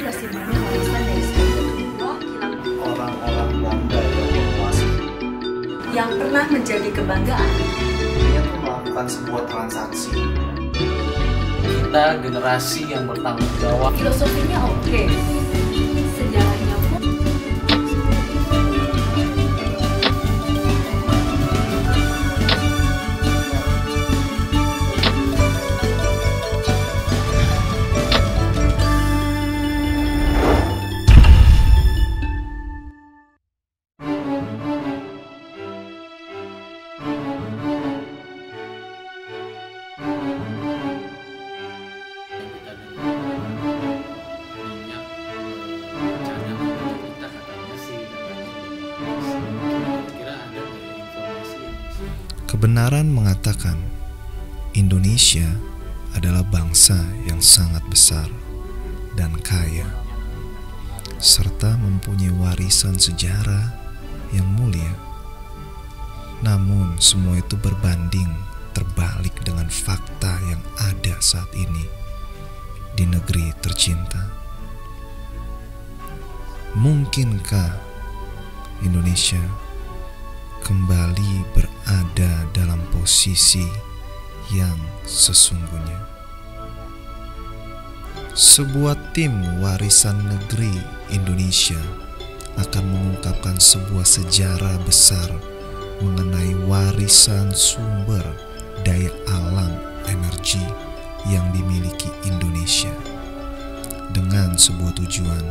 tersimpannya warisan dari sebuah perwakilan orang-orang Belanda yang berkuasa yang pernah menjadi kebanggaan. dia tuh melakukan sebuah transaksi. Kita generasi yang bertanggung jawab. Filosofinya oke, sejarahnya pun Kita dengar minyak cadangan kita katanya sih kira-kira ada informasi yang bisa. Kebenaran mengatakan Indonesia adalah bangsa yang sangat besar dan kaya, serta mempunyai warisan sejarah yang mulia. Namun semua itu berbanding terbalik dengan fakta yang ada saat ini di negeri tercinta. Mungkinkah Indonesia kembali berada dalam posisi yang sesungguhnya? Sebuah tim warisan negeri Indonesia akan mengungkapkan sebuah sejarah besar mengenai warisan sumber daya alam energi yang dimiliki Indonesia, dengan sebuah tujuan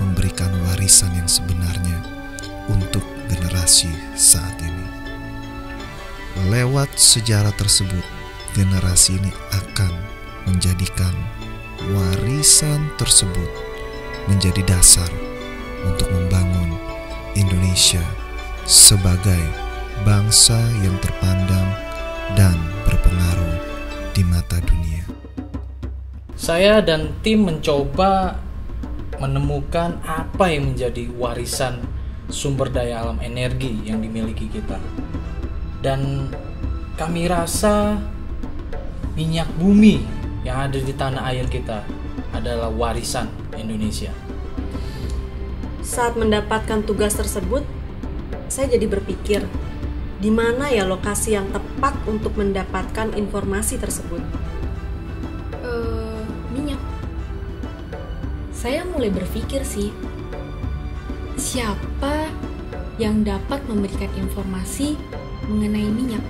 memberikan warisan yang sebenarnya untuk generasi saat ini. Lewat sejarah tersebut, generasi ini akan menjadikan warisan tersebut menjadi dasar untuk membangun Indonesia sebagai bangsa yang terpandang dan berpengaruh di mata dunia. Saya dan tim mencoba menemukan apa yang menjadi warisan sumber daya alam energi yang dimiliki kita. Dan kami rasa minyak bumi yang ada di tanah air kita adalah warisan Indonesia. saat mendapatkan tugas tersebut, saya jadi berpikir, di mana ya lokasi yang tepat untuk mendapatkan informasi tersebut? Minyak. Saya mulai berpikir sih, siapa yang dapat memberikan informasi mengenai minyak?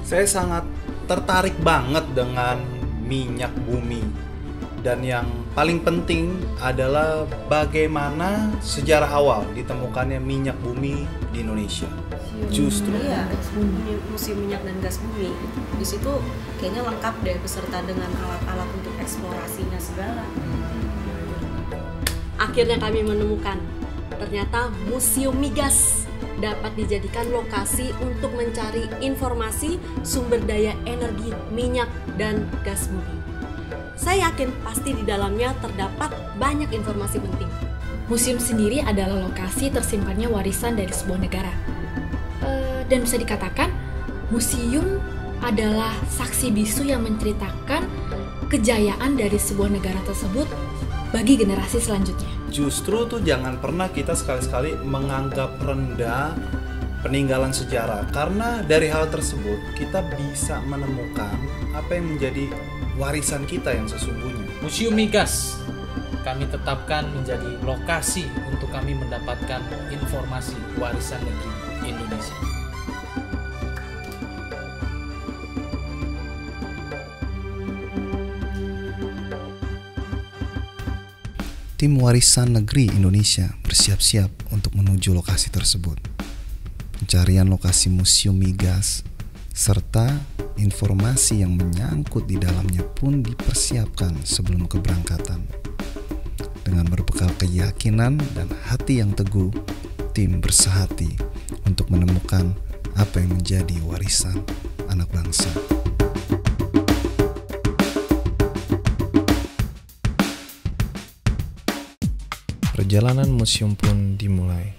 Saya sangat tertarik banget dengan minyak bumi. Dan yang paling penting adalah bagaimana sejarah awal ditemukannya minyak bumi di Indonesia. Justru Iya, museum minyak dan gas bumi. Di situ kayaknya lengkap deh beserta dengan alat-alat untuk eksplorasinya segala. Akhirnya kami menemukan, ternyata Museum Migas dapat dijadikan lokasi untuk mencari informasi sumber daya energi minyak dan gas bumi. Saya yakin pasti di dalamnya terdapat banyak informasi penting. Museum sendiri adalah lokasi tersimpannya warisan dari sebuah negara. Dan bisa dikatakan, museum adalah saksi bisu yang menceritakan kejayaan dari sebuah negara tersebut bagi generasi selanjutnya. Justru tuh jangan pernah kita sekali-sekali menganggap rendah peninggalan sejarah, karena dari hal tersebut kita bisa menemukan apa yang menjadi warisan kita yang sesungguhnya. Museum Migas kami tetapkan menjadi lokasi untuk kami mendapatkan informasi warisan negeri Indonesia. Tim Warisan Negeri Indonesia bersiap-siap untuk menuju lokasi tersebut. Pencarian lokasi Museum Migas serta informasi yang menyangkut di dalamnya pun dipersiapkan sebelum keberangkatan. Dengan berbekal keyakinan dan hati yang teguh, tim bersehati untuk menemukan apa yang menjadi warisan anak bangsa. Perjalanan museum pun dimulai.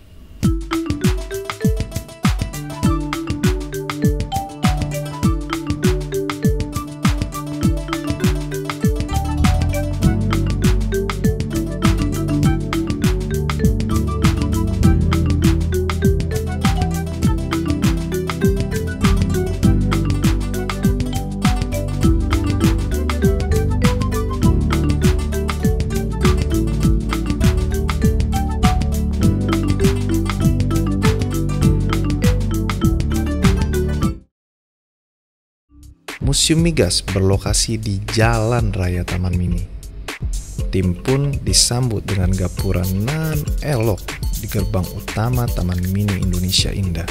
Museum Migas berlokasi di Jalan Raya Taman Mini. Tim pun disambut dengan gapura nan elok di gerbang utama Taman Mini Indonesia Indah.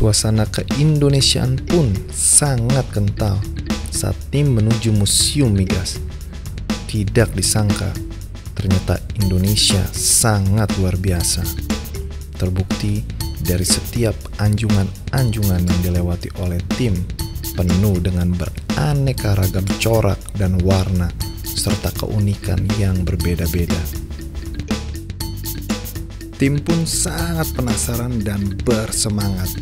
Suasana keindonesiaan pun sangat kental saat tim menuju Museum Migas. Tidak disangka, ternyata Indonesia sangat luar biasa. Terbukti dari setiap anjungan-anjungan yang dilewati oleh tim, penuh dengan beraneka ragam corak dan warna, serta keunikan yang berbeda-beda. Tim pun sangat penasaran dan bersemangat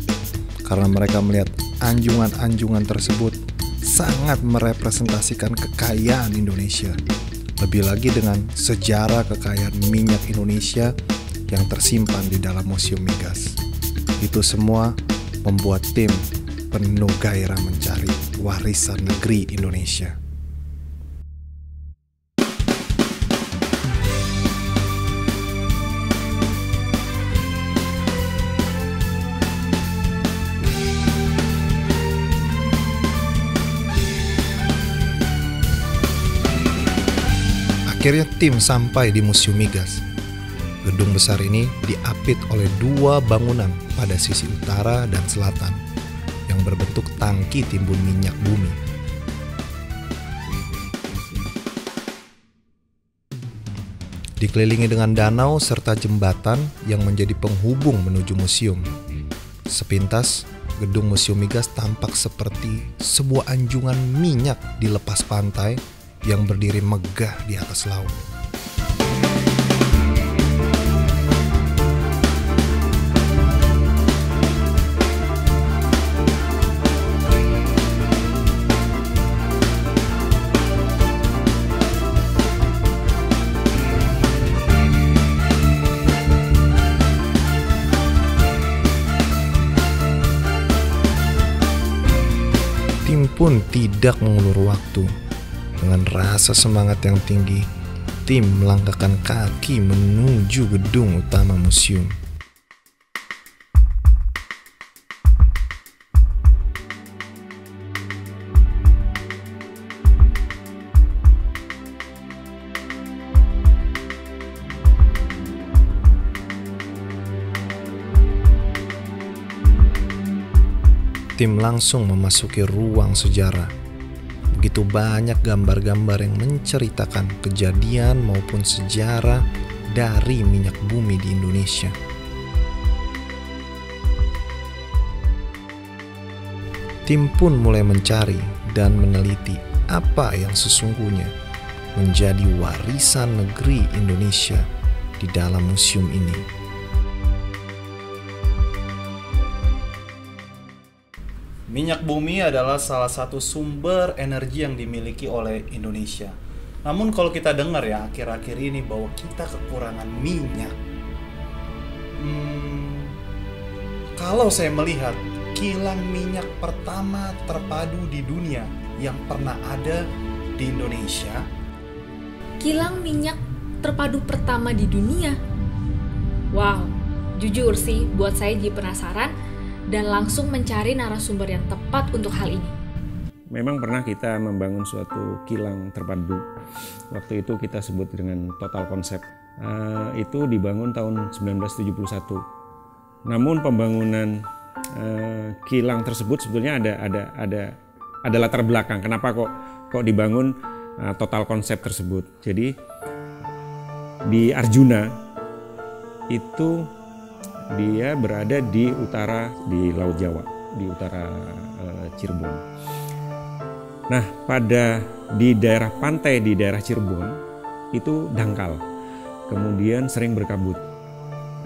karena mereka melihat anjungan-anjungan tersebut sangat merepresentasikan kekayaan Indonesia. Lebih lagi dengan sejarah kekayaan minyak Indonesia yang tersimpan di dalam Museum Migas. Itu semua membuat tim penuh gairah mencari warisan negeri Indonesia. Akhirnya tim sampai di Museum Migas. Gedung besar ini diapit oleh dua bangunan pada sisi utara dan selatan yang berbentuk tangki timbun minyak bumi. Dikelilingi dengan danau serta jembatan yang menjadi penghubung menuju museum. Sepintas, gedung Museum Migas tampak seperti sebuah anjungan minyak di lepas pantai yang berdiri megah di atas laut. Tim pun tidak mengulur waktu. Dengan rasa semangat yang tinggi, tim melangkahkan kaki menuju gedung utama museum. Tim langsung memasuki ruang sejarah. Begitu banyak gambar-gambar yang menceritakan kejadian maupun sejarah dari minyak bumi di Indonesia. Tim pun mulai mencari dan meneliti apa yang sesungguhnya menjadi warisan negeri Indonesia di dalam museum ini. Minyak bumi adalah salah satu sumber energi yang dimiliki oleh Indonesia. Namun kalau kita dengar ya akhir-akhir ini bahwa kita kekurangan minyak. Kalau saya melihat kilang minyak pertama terpadu di dunia yang pernah ada di Indonesia. Kilang minyak terpadu pertama di dunia? Wow, jujur sih buat saya jadi penasaran dan langsung mencari narasumber yang tepat untuk hal ini. Memang pernah kita membangun suatu kilang terpadu. Waktu itu kita sebut dengan Total Konsep. Itu dibangun tahun 1971. Namun pembangunan kilang tersebut sebetulnya ada latar belakang. Kenapa kok dibangun Total Konsep tersebut? Jadi di Arjuna itu dia berada di utara di Laut Jawa, di utara Cirebon. Nah, di daerah pantai di daerah Cirebon itu dangkal, kemudian sering berkabut,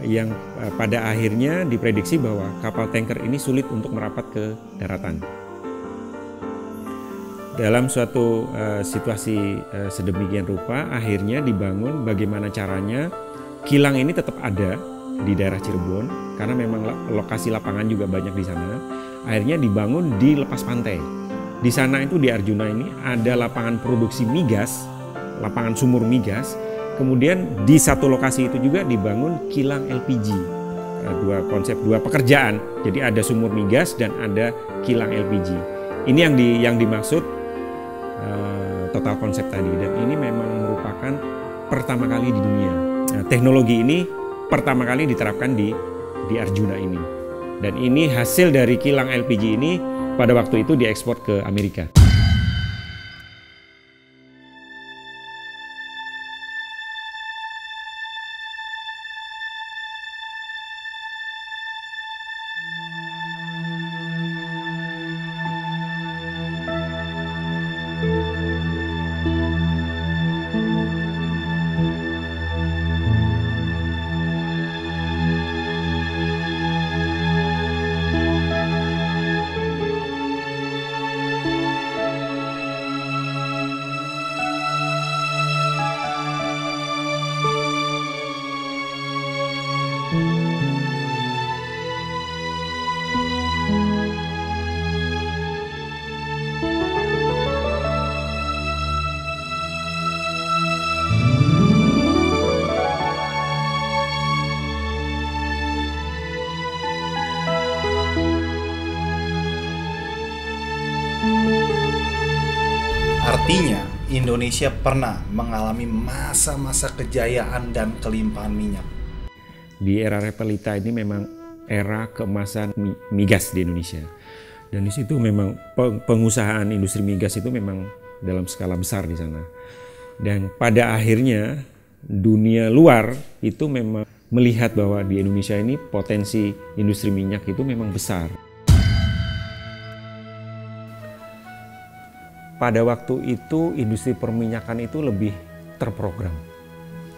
yang pada akhirnya diprediksi bahwa kapal tanker ini sulit untuk merapat ke daratan. Dalam suatu situasi sedemikian rupa, akhirnya dibangun bagaimana caranya kilang ini tetap ada di daerah Cirebon, karena memang lokasi lapangan juga banyak di sana. Akhirnya dibangun di lepas pantai. Di sana itu di Arjuna ini ada lapangan produksi migas, lapangan sumur migas. Kemudian di satu lokasi itu juga dibangun kilang LPG. Dua pekerjaan. Jadi ada sumur migas dan ada kilang LPG. Ini yang dimaksud total konsep tadi, dan ini memang merupakan pertama kali di dunia. Nah, teknologi ini pertama kali diterapkan di Arjuna ini, dan ini hasil dari kilang LPG ini pada waktu itu diekspor ke Amerika. Artinya, Indonesia pernah mengalami masa-masa kejayaan dan kelimpahan minyak. Di era Repelita ini memang era keemasan migas di Indonesia. Dan di situ memang pengusahaan industri migas itu memang dalam skala besar di sana. Dan pada akhirnya dunia luar itu memang melihat bahwa di Indonesia ini potensi industri minyak itu memang besar. Pada waktu itu industri perminyakan itu lebih terprogram,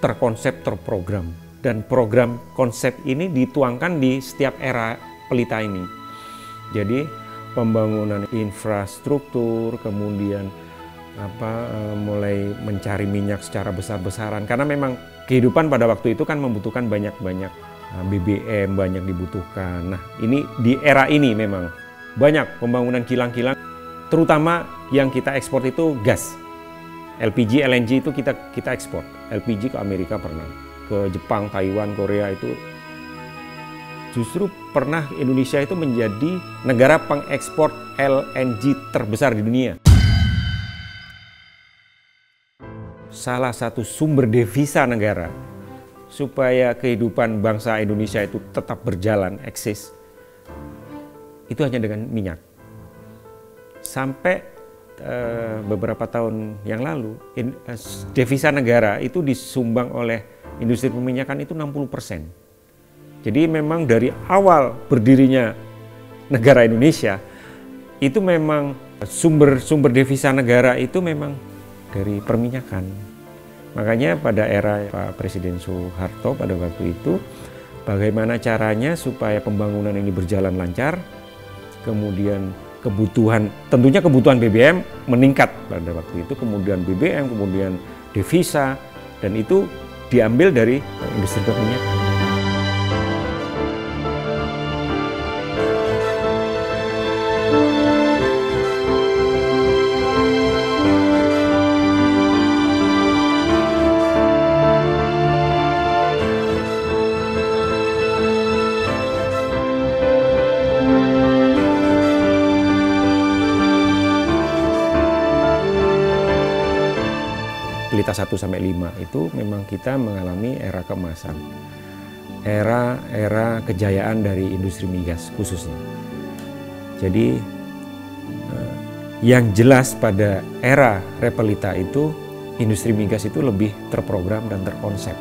terprogram. Dan program konsep ini dituangkan di setiap era Pelita ini. Jadi pembangunan infrastruktur, kemudian mulai mencari minyak secara besar-besaran. Karena memang kehidupan pada waktu itu kan membutuhkan banyak-banyak BBM, banyak dibutuhkan. Nah, ini di era ini memang banyak pembangunan kilang-kilang. Terutama yang kita ekspor itu gas, LPG, LNG itu kita ekspor. LPG ke Amerika pernah, ke Jepang, Taiwan, Korea itu. Justru pernah Indonesia itu menjadi negara pengekspor LNG terbesar di dunia. Salah satu sumber devisa negara supaya kehidupan bangsa Indonesia itu tetap berjalan, eksis, itu hanya dengan minyak. Sampai beberapa tahun yang lalu, devisa negara itu disumbang oleh industri perminyakan itu 60%. Jadi memang dari awal berdirinya negara Indonesia, itu memang sumber devisa negara itu memang dari perminyakan. Makanya pada era Pak Presiden Soeharto pada waktu itu, bagaimana caranya supaya pembangunan ini berjalan lancar, kemudian tentunya kebutuhan BBM meningkat pada waktu itu, kemudian BBM, kemudian devisa, dan itu diambil dari industri perminyakan. Pelita 1-5 itu memang kita mengalami era keemasan, era kejayaan dari industri migas khususnya. Jadi yang jelas pada era Repelita itu industri migas itu lebih terprogram dan terkonsep.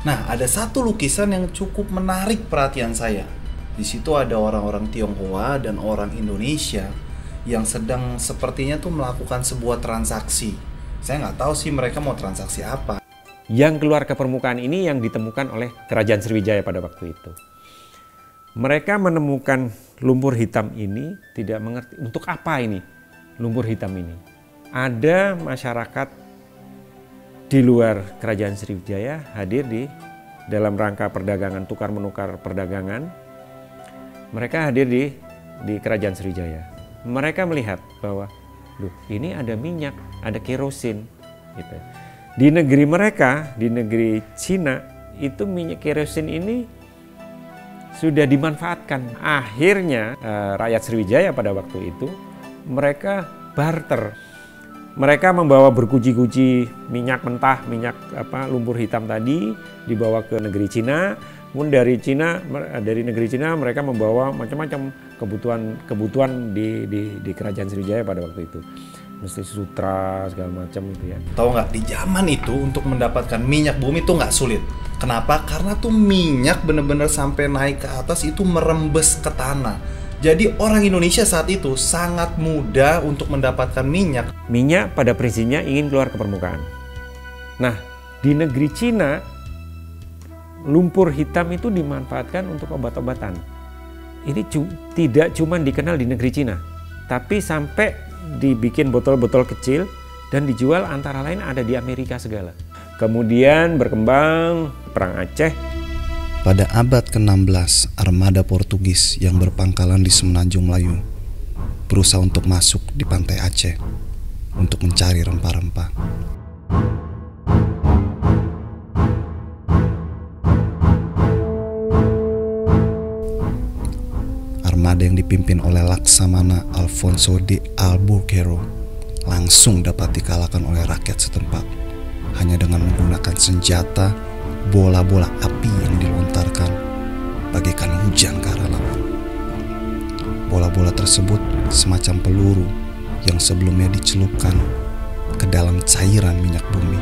Nah, ada satu lukisan yang cukup menarik perhatian saya. Di situ ada orang-orang Tionghoa dan orang Indonesia yang sedang sepertinya tuh melakukan sebuah transaksi. Saya nggak tahu sih mereka mau transaksi apa. Yang keluar ke permukaan ini yang ditemukan oleh Kerajaan Sriwijaya pada waktu itu. Mereka menemukan lumpur hitam ini, tidak mengerti untuk apa ini lumpur hitam ini. Ada masyarakat di luar Kerajaan Sriwijaya hadir di dalam rangka perdagangan, tukar menukar perdagangan. Mereka hadir di Kerajaan Sriwijaya. Mereka melihat bahwa, loh, ini ada minyak, ada kerosin, gitu. Di negeri mereka, di negeri Cina, itu minyak kerosin ini sudah dimanfaatkan. Akhirnya rakyat Sriwijaya pada waktu itu mereka barter. Mereka membawa berkuci-kuci minyak mentah, minyak lumpur hitam tadi dibawa ke negeri Cina. Kemudian dari negeri Cina mereka membawa macam-macam kebutuhan di Kerajaan Sriwijaya pada waktu itu. Mesti sutra segala macam itu ya. Tahu nggak, di zaman itu untuk mendapatkan minyak bumi itu nggak sulit. Kenapa? Karena tuh minyak bener-bener sampai naik ke atas itu merembes ke tanah. Jadi orang Indonesia saat itu sangat mudah untuk mendapatkan minyak. Minyak pada prinsipnya ingin keluar ke permukaan. Nah, di negeri Cina lumpur hitam itu dimanfaatkan untuk obat-obatan. Ini tidak cuma dikenal di negeri Cina, tapi sampai dibikin botol-botol kecil dan dijual antara lain ada di Amerika segala. Kemudian berkembang Perang Aceh. Pada abad ke-16, armada Portugis yang berpangkalan di Semenanjung Melayu berusaha untuk masuk di pantai Aceh untuk mencari rempah-rempah. Armada yang dipimpin oleh Laksamana Alfonso de Albuquerque langsung dapat dikalahkan oleh rakyat setempat hanya dengan menggunakan senjata bola-bola api yang dilontarkan bagaikan hujan ke arah lawan. Bola-bola tersebut semacam peluru yang sebelumnya dicelupkan ke dalam cairan minyak bumi.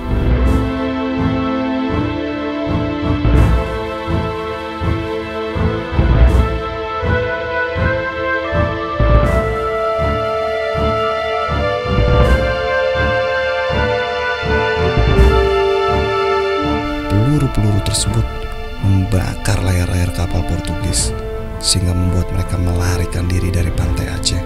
Peluru tersebut membakar layar-layar kapal Portugis sehingga membuat mereka melarikan diri dari pantai Aceh.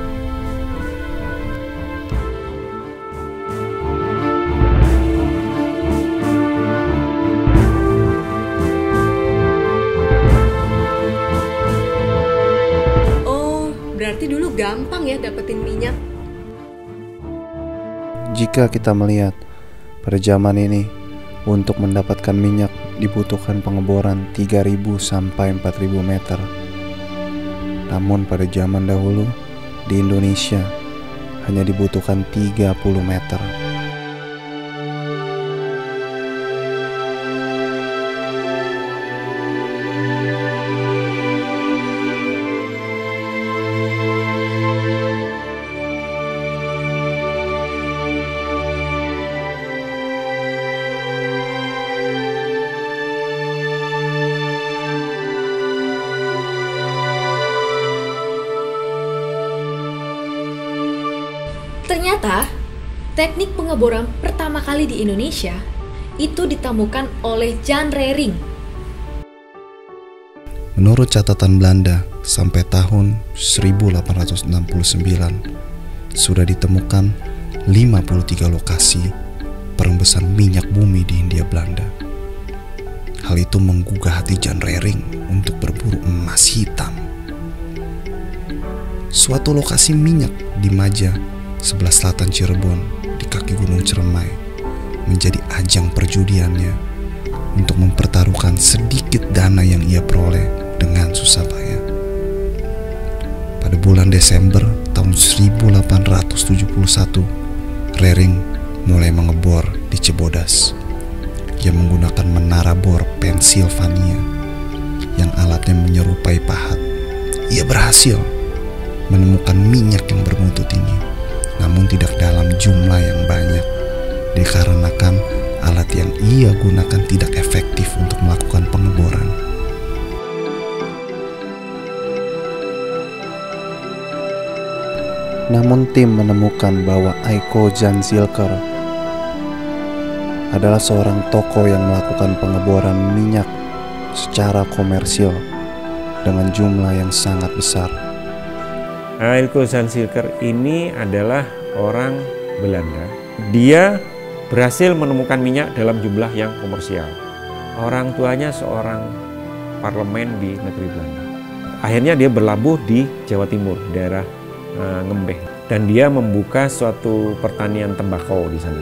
Oh, berarti dulu gampang ya dapetin minyak. Jika kita melihat pada zaman ini, untuk mendapatkan minyak dibutuhkan pengeboran 3.000 sampai 4.000 meter. Namun pada zaman dahulu di Indonesia hanya dibutuhkan 30 meter. Ternyata, teknik pengeboran pertama kali di Indonesia itu ditemukan oleh Jan Rering. Menurut catatan Belanda, sampai tahun 1869 sudah ditemukan 53 lokasi perembesan minyak bumi di Hindia Belanda. Hal itu menggugah hati Jan Rering untuk berburu emas hitam. Suatu lokasi minyak di Maja, sebelah selatan Cirebon, di kaki Gunung Ciremai, menjadi ajang perjudiannya untuk mempertaruhkan sedikit dana yang ia peroleh dengan susah payah. Pada bulan Desember tahun 1871, Rering mulai mengebor di Cibodas. Ia menggunakan menara bor Pennsylvania yang alatnya menyerupai pahat. Ia berhasil menemukan minyak yang bermutu tinggi, namun tidak dalam jumlah yang banyak, dikarenakan alat yang ia gunakan tidak efektif untuk melakukan pengeboran. Namun tim menemukan bahwa Aiko Jan Zilker adalah seorang tokoh yang melakukan pengeboran minyak secara komersil dengan jumlah yang sangat besar. Aiko Jan Zilker ini adalah orang Belanda. Dia berhasil menemukan minyak dalam jumlah yang komersial. Orang tuanya seorang parlemen di negeri Belanda. Akhirnya dia berlabuh di Jawa Timur, daerah Ngembeh, dan dia membuka suatu pertanian tembakau di sana.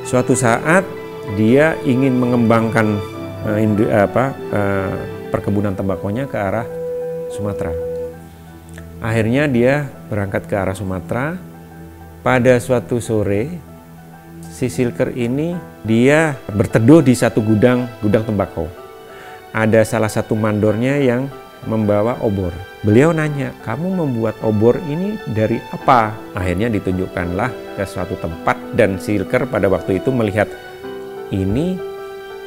Suatu saat dia ingin mengembangkan perkebunan tembakonya ke arah Sumatera. Akhirnya dia berangkat ke arah Sumatera. Pada suatu sore, si Zilker ini dia berteduh di satu gudang tembakau. Ada salah satu mandornya yang membawa obor. Beliau nanya, kamu membuat obor ini dari apa? Akhirnya ditunjukkanlah ke suatu tempat, dan Zilker pada waktu itu melihat ini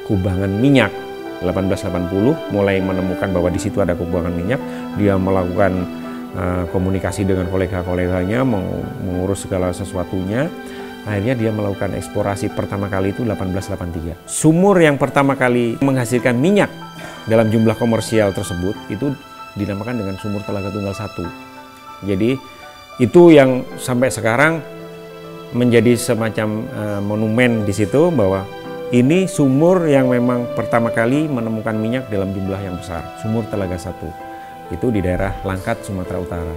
kubangan minyak. 1880 mulai menemukan bahwa di situ ada kubangan minyak. Dia melakukan komunikasi dengan kolega-koleganya, mengurus segala sesuatunya. Akhirnya dia melakukan eksplorasi pertama kali itu 1883. Sumur yang pertama kali menghasilkan minyak dalam jumlah komersial tersebut itu dinamakan dengan sumur Telaga Tunggal 1. Jadi itu yang sampai sekarang menjadi semacam monumen di situ, bahwa ini sumur yang memang pertama kali menemukan minyak dalam jumlah yang besar, sumur Telaga 1. Itu di daerah Langkat, Sumatera Utara.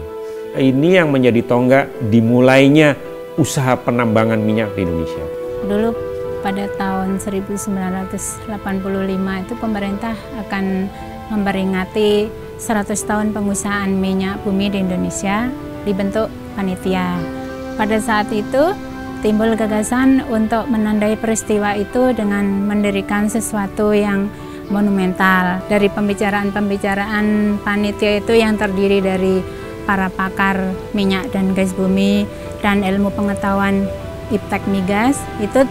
Ini yang menjadi tonggak dimulainya usaha penambangan minyak di Indonesia. Dulu pada tahun 1985 itu pemerintah akan memperingati 100 tahun pengusahaan minyak bumi di Indonesia, dibentuk panitia. Pada saat itu timbul gagasan untuk menandai peristiwa itu dengan mendirikan sesuatu yang monumental. Dari pembicaraan-pembicaraan panitia itu yang terdiri dari para pakar minyak dan gas bumi dan ilmu pengetahuan iptek migas, itu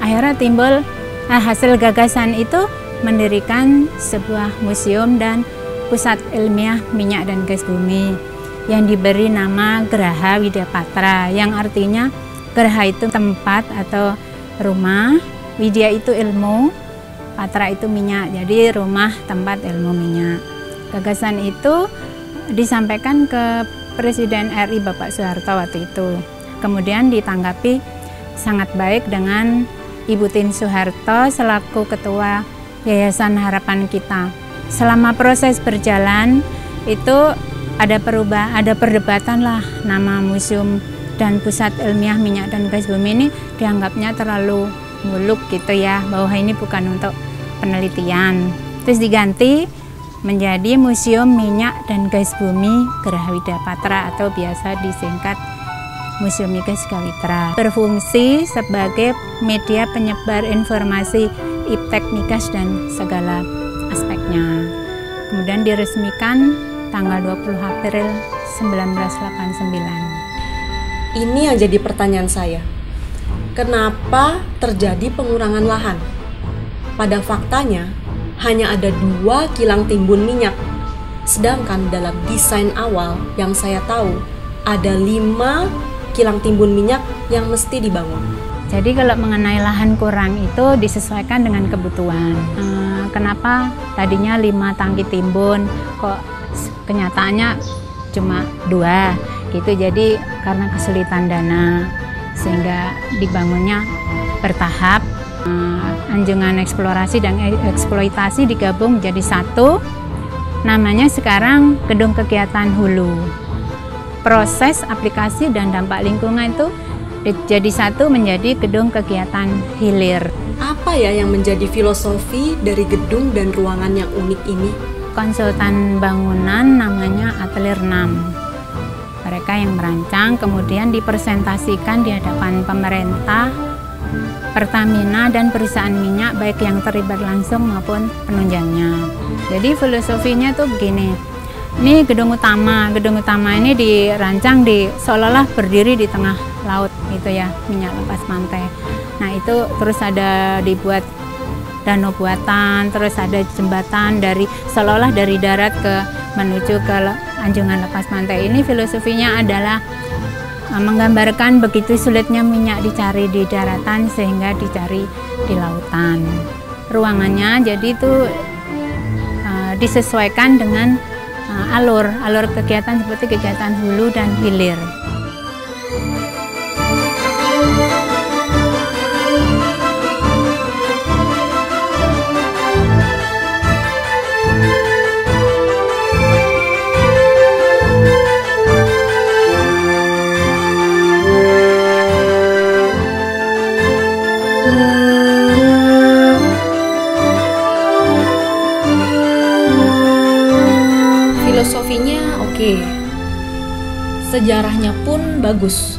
akhirnya timbul hasil gagasan itu mendirikan sebuah museum dan pusat ilmiah minyak dan gas bumi yang diberi nama Geraha Widya Patra, yang artinya Geraha itu tempat atau rumah, Widya itu ilmu, Patra itu minyak, jadi rumah tempat ilmu minyak. Gagasan itu disampaikan ke Presiden RI Bapak Soeharto waktu itu. Kemudian ditanggapi sangat baik dengan Ibu Tien Soeharto selaku Ketua Yayasan Harapan Kita. Selama proses berjalan itu ada perdebatan lah, nama museum dan pusat ilmiah minyak dan gas bumi ini dianggapnya terlalu muluk gitu ya, bahwa ini bukan untuk penelitian. Terus diganti menjadi Museum Minyak dan Gas Bumi Geraha Widya Patra atau biasa disingkat Museum Migas Gawitra. Berfungsi sebagai media penyebar informasi iptek migas dan segala aspeknya. Kemudian diresmikan tanggal 20 April 1989. Ini yang jadi pertanyaan saya. Kenapa terjadi pengurangan lahan? Pada faktanya, hanya ada 2 kilang timbun minyak. Sedangkan dalam desain awal yang saya tahu, ada 5 kilang timbun minyak yang mesti dibangun. Jadi kalau mengenai lahan kurang itu disesuaikan dengan kebutuhan. Kenapa tadinya 5 tangki timbun, kok kenyataannya cuma 2 gitu. Jadi karena kesulitan dana sehingga dibangunnya bertahap. Anjungan eksplorasi dan eksploitasi digabung menjadi satu. Namanya sekarang Gedung Kegiatan Hulu. Proses aplikasi dan dampak lingkungan itu jadi satu menjadi Gedung Kegiatan Hilir. Apa ya yang menjadi filosofi dari gedung dan ruangan yang unik ini? Konsultan bangunan namanya Atelier 6. Mereka yang merancang, kemudian dipresentasikan di hadapan pemerintah, Pertamina dan perusahaan minyak baik yang terlibat langsung maupun penunjangnya. Jadi filosofinya tuh begini. Ini gedung utama ini dirancang seolah-olah berdiri di tengah laut gitu ya, minyak lepas pantai. Nah itu terus ada dibuat danau buatan, terus ada jembatan dari seolah-olah dari darat menuju ke anjungan lepas pantai. Ini filosofinya adalah menggambarkan begitu sulitnya minyak dicari di daratan sehingga dicari di lautan. Ruangannya jadi itu disesuaikan dengan alur kegiatan seperti kegiatan hulu dan hilir. Filosofinya oke, sejarahnya pun bagus.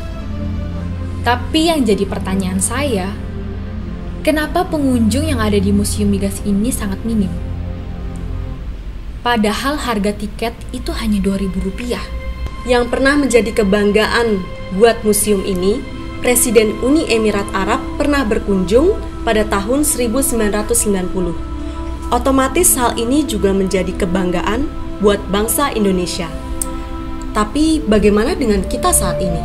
Tapi yang jadi pertanyaan saya, kenapa pengunjung yang ada di Museum Migas ini sangat minim? Padahal harga tiket itu hanya Rp2.000. Yang pernah menjadi kebanggaan buat museum ini, Presiden Uni Emirat Arab pernah berkunjung pada tahun 1990. Otomatis hal ini juga menjadi kebanggaan buat bangsa Indonesia. Tapi bagaimana dengan kita saat ini?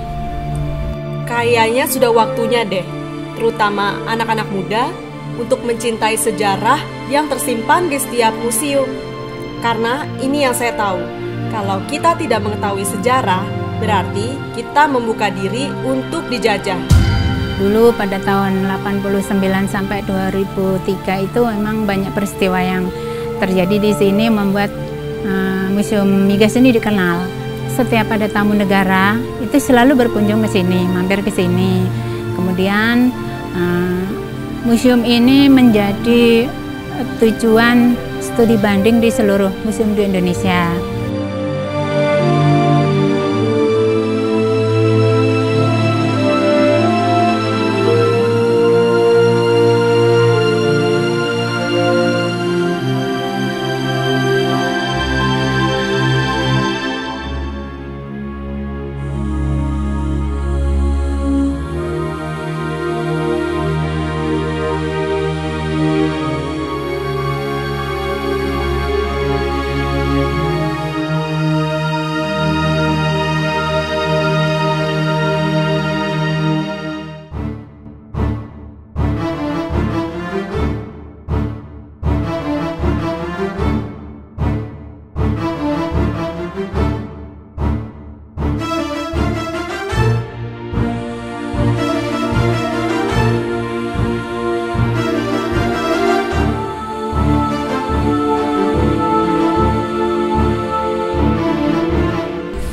Kayaknya sudah waktunya deh, terutama anak-anak muda, untuk mencintai sejarah yang tersimpan di setiap museum. Karena ini yang saya tahu, kalau kita tidak mengetahui sejarah, berarti kita membuka diri untuk dijajah. Dulu pada tahun 89 sampai 2003 itu memang banyak peristiwa yang terjadi di sini membuat Museum Migas ini dikenal. Setiap ada tamu negara itu selalu berkunjung ke sini, mampir ke sini. Kemudian museum ini menjadi tujuan studi banding di seluruh museum di Indonesia.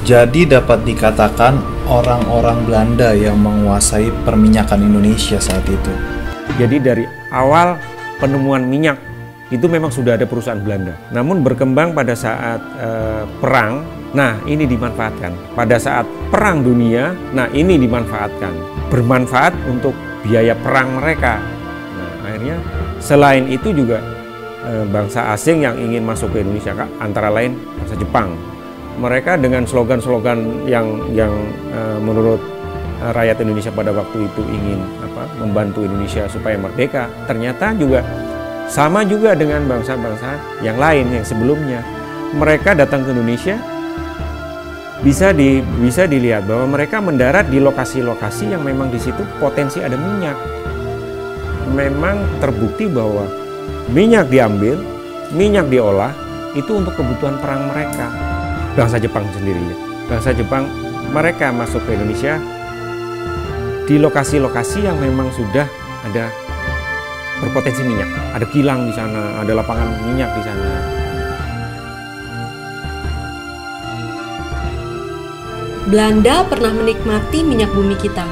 Jadi dapat dikatakan orang-orang Belanda yang menguasai perminyakan Indonesia saat itu. Jadi dari awal penemuan minyak itu memang sudah ada perusahaan Belanda. Namun berkembang pada saat perang, nah ini dimanfaatkan. Pada saat perang dunia, nah ini dimanfaatkan. Bermanfaat untuk biaya perang mereka. Nah akhirnya selain itu juga bangsa asing yang ingin masuk ke Indonesia, antara lain bangsa Jepang. Mereka dengan slogan-slogan yang menurut rakyat Indonesia pada waktu itu ingin membantu Indonesia supaya merdeka, ternyata juga sama juga dengan bangsa-bangsa yang lain yang sebelumnya. Mereka datang ke Indonesia, bisa dilihat bahwa mereka mendarat di lokasi-lokasi yang memang di situ potensi ada minyak. Memang terbukti bahwa minyak diambil, minyak diolah itu untuk kebutuhan perang mereka. Bangsa Jepang sendiri, bangsa Jepang mereka masuk ke Indonesia di lokasi-lokasi yang memang sudah ada berpotensi minyak, ada kilang di sana, ada lapangan minyak di sana. Belanda pernah menikmati minyak bumi kita.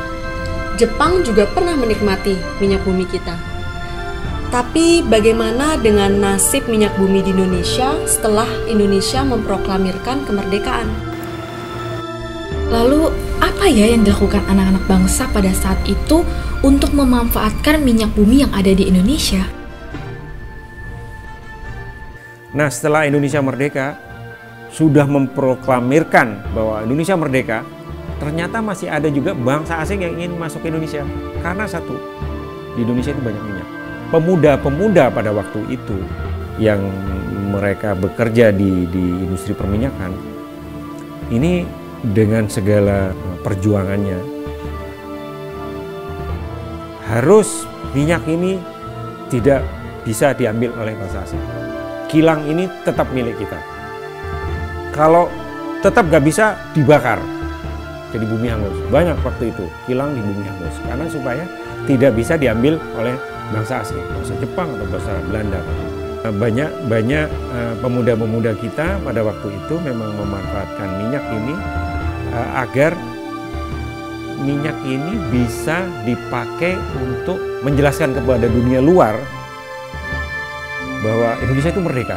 Jepang juga pernah menikmati minyak bumi kita. Tapi bagaimana dengan nasib minyak bumi di Indonesia setelah Indonesia memproklamirkan kemerdekaan? Lalu apa ya yang dilakukan anak-anak bangsa pada saat itu untuk memanfaatkan minyak bumi yang ada di Indonesia? Nah setelah Indonesia merdeka, sudah memproklamirkan bahwa Indonesia merdeka, ternyata masih ada juga bangsa asing yang ingin masuk ke Indonesia. Karena satu, Di Indonesia itu banyak minyak. Pemuda-pemuda pada waktu itu yang mereka bekerja di industri perminyakan, ini dengan segala perjuangannya, harus minyak ini tidak bisa diambil oleh bangsa asing. Kilang ini tetap milik kita. Kalau tetap gak bisa, dibakar. Jadi bumi hangus. Banyak waktu itu kilang di bumi hangus karena supaya tidak bisa diambil oleh bangsa asing, bangsa Jepang atau bangsa Belanda. Banyak pemuda-pemuda kita pada waktu itu memang memanfaatkan minyak ini agar minyak ini bisa dipakai untuk menjelaskan kepada dunia luar bahwa Indonesia itu merdeka.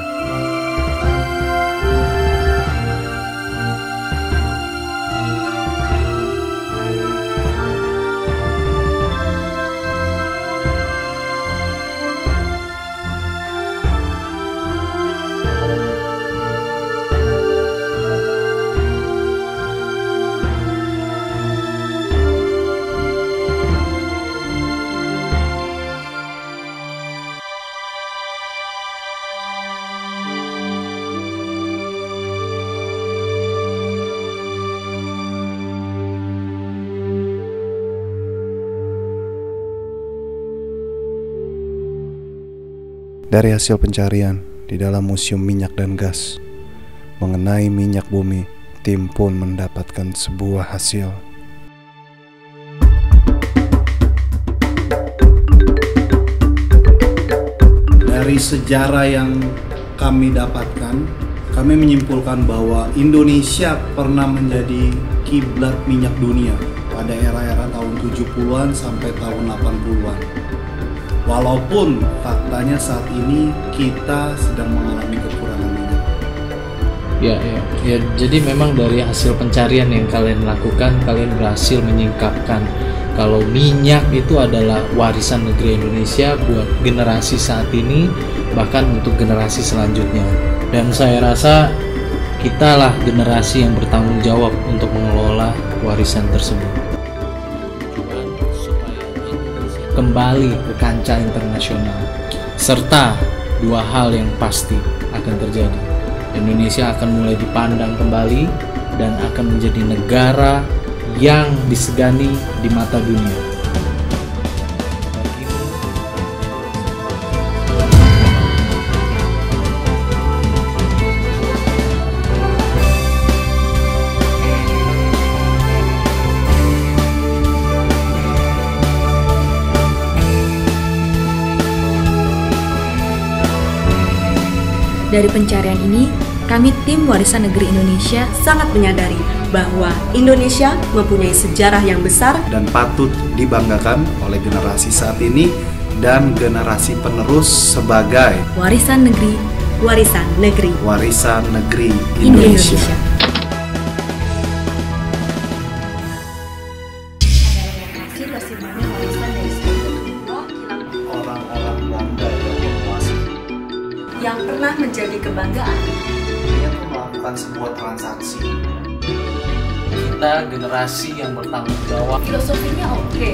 Dari hasil pencarian di dalam Museum Minyak dan Gas mengenai minyak bumi, tim pun mendapatkan sebuah hasil. Dari sejarah yang kami dapatkan, kami menyimpulkan bahwa Indonesia pernah menjadi kiblat minyak dunia pada era-era tahun 70-an sampai tahun 80-an. Walaupun faktanya saat ini kita sedang mengalami kekurangan minyak. Ya, jadi memang dari hasil pencarian yang kalian lakukan, kalian berhasil menyingkapkan kalau minyak itu adalah warisan negeri Indonesia buat generasi saat ini, bahkan untuk generasi selanjutnya. Dan saya rasa kitalah generasi yang bertanggung jawab untuk mengelola warisan tersebut. Kembali ke kancah internasional, serta dua hal yang pasti akan terjadi. Indonesia akan mulai dipandang kembali dan akan menjadi negara yang disegani di mata dunia. Dari pencarian ini, kami tim Warisan Negeri Indonesia sangat menyadari bahwa Indonesia mempunyai sejarah yang besar dan patut dibanggakan oleh generasi saat ini dan generasi penerus sebagai warisan negeri Indonesia. Orang-orang Belanda yang menguasai, yang pernah menjadi kebanggaan. dia melakukan sebuah transaksi. Kita generasi yang bertanggung jawab. Filosofinya oke,